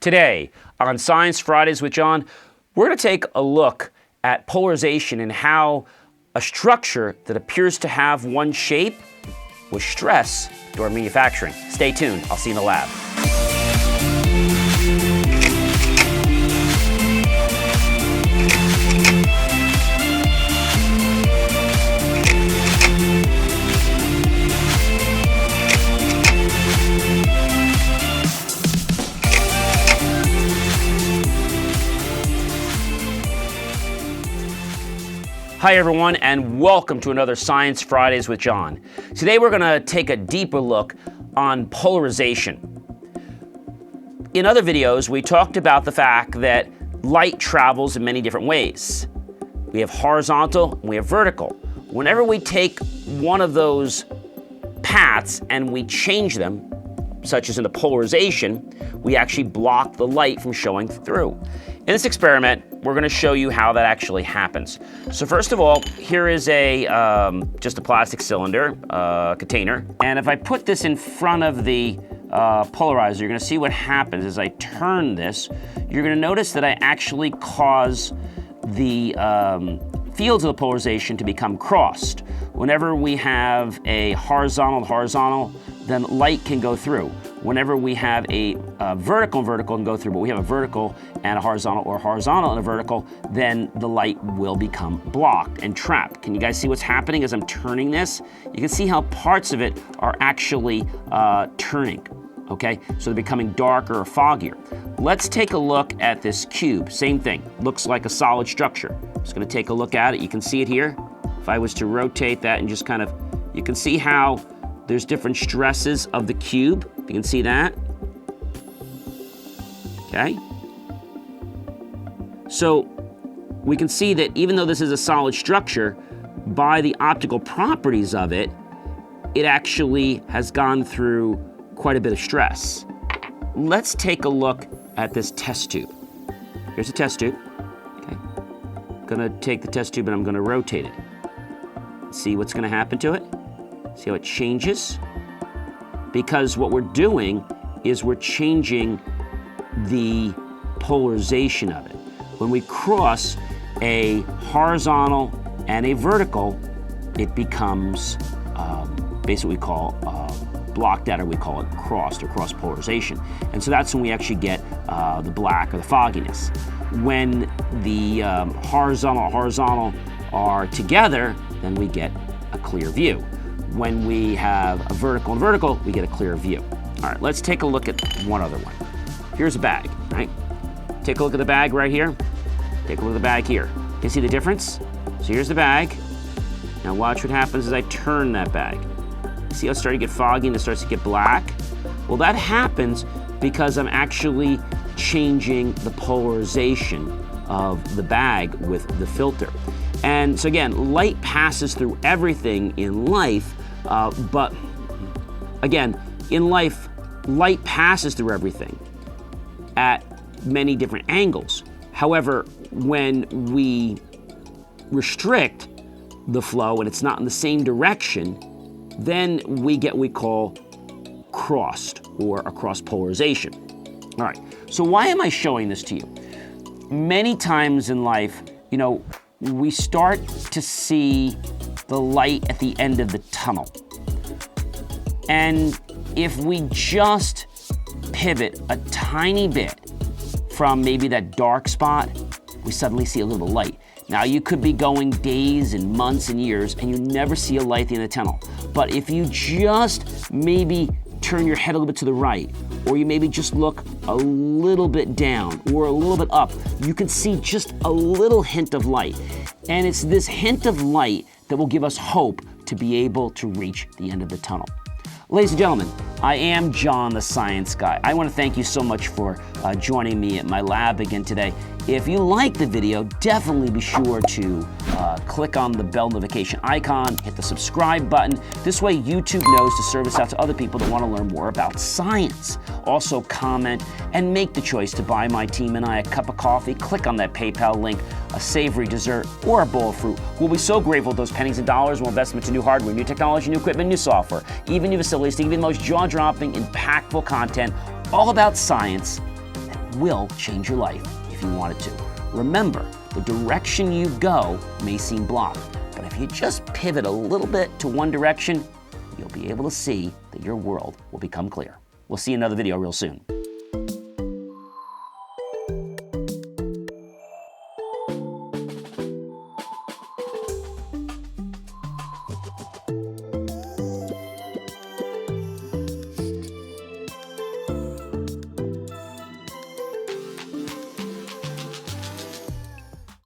Today on Science Fridays with John, we're going to take a look at polarization and how a structure that appears to have one shape was stress during manufacturing. Stay tuned. I'll see you in the lab. Hi everyone, and welcome to another Science Fridays with John. Today we're going to take a deeper look on polarization. In other videos, we talked about the fact that light travels in many different ways. We have horizontal and we have vertical. Whenever we take one of those paths and we change them, such as in the polarization, we actually block the light from showing through. In this experiment, we're going to show you how that actually happens. So first of all, here is just a plastic cylinder container. And if I put this in front of the polarizer, you're going to see what happens as I turn this. You're going to notice that I actually cause the fields of the polarization to become crossed. Whenever we have a horizontal, then light can go through. Whenever we have a vertical can go through, but we have a vertical and a horizontal, or horizontal and a vertical, then the light will become blocked and trapped. Can you guys see what's happening as I'm turning this? You can see how parts of it are actually turning, okay? So they're becoming darker or foggier. Let's take a look at this cube. Same thing, looks like a solid structure. Just gonna take a look at it. You can see it here. If I was to rotate that and just kind of, you can see how there's different stresses of the cube. You can see that. Okay. So we can see that even though this is a solid structure, by the optical properties of it, it actually has gone through quite a bit of stress. Let's take a look at this test tube. Here's a test tube. Okay. I'm gonna take the test tube and I'm gonna rotate it. See what's gonna happen to it? See how it changes? Because what we're doing is we're changing the polarization of it. When we cross a horizontal and a vertical, it becomes basically what we call blocked out, or we call it crossed or cross polarization. And so that's when we actually get the black or the fogginess. When the horizontal are together, then we get a clear view. When we have a vertical and vertical, we get a clear view. All right, let's take a look at one other one. Here's a bag, right? Take a look at the bag right here. Take a look at the bag here. You see the difference? So here's the bag. Now watch what happens as I turn that bag. See how it's starting to get foggy and it starts to get black? Well, that happens because I'm actually changing the polarization of the bag with the filter. And so again, light passes through everything in life, but again, in life, light passes through everything at many different angles. However, when we restrict the flow and it's not in the same direction, then we get what we call crossed or a cross polarization. All right, so why am I showing this to you? Many times in life, you know, we start to see the light at the end of the tunnel. And if we just pivot a tiny bit from maybe that dark spot, we suddenly see a little light. Now you could be going days and months and years and you never see a light at the end of the tunnel. But if you just maybe turn your head a little bit to the right, or you maybe just look a little bit down or a little bit up, you can see just a little hint of light. And it's this hint of light that will give us hope to be able to reach the end of the tunnel. Ladies and gentlemen, I am John the Science Guy. I want to thank you so much for joining me at my lab again today. If you like the video, definitely be sure to click on the bell notification icon, hit the subscribe button. This way YouTube knows to serve this out to other people that want to learn more about science. Also comment and make the choice to buy my team and I a cup of coffee. Click on that PayPal link, a savory dessert, or a bowl of fruit. We'll be so grateful those pennies and dollars will invest into new hardware, new technology, new equipment, new software, even new facilities to give you the most jaw-dropping, impactful content all about science that will change your life if you want it to. Remember, the direction you go may seem blocked, but if you just pivot a little bit to one direction, you'll be able to see that your world will become clear. We'll see another video real soon.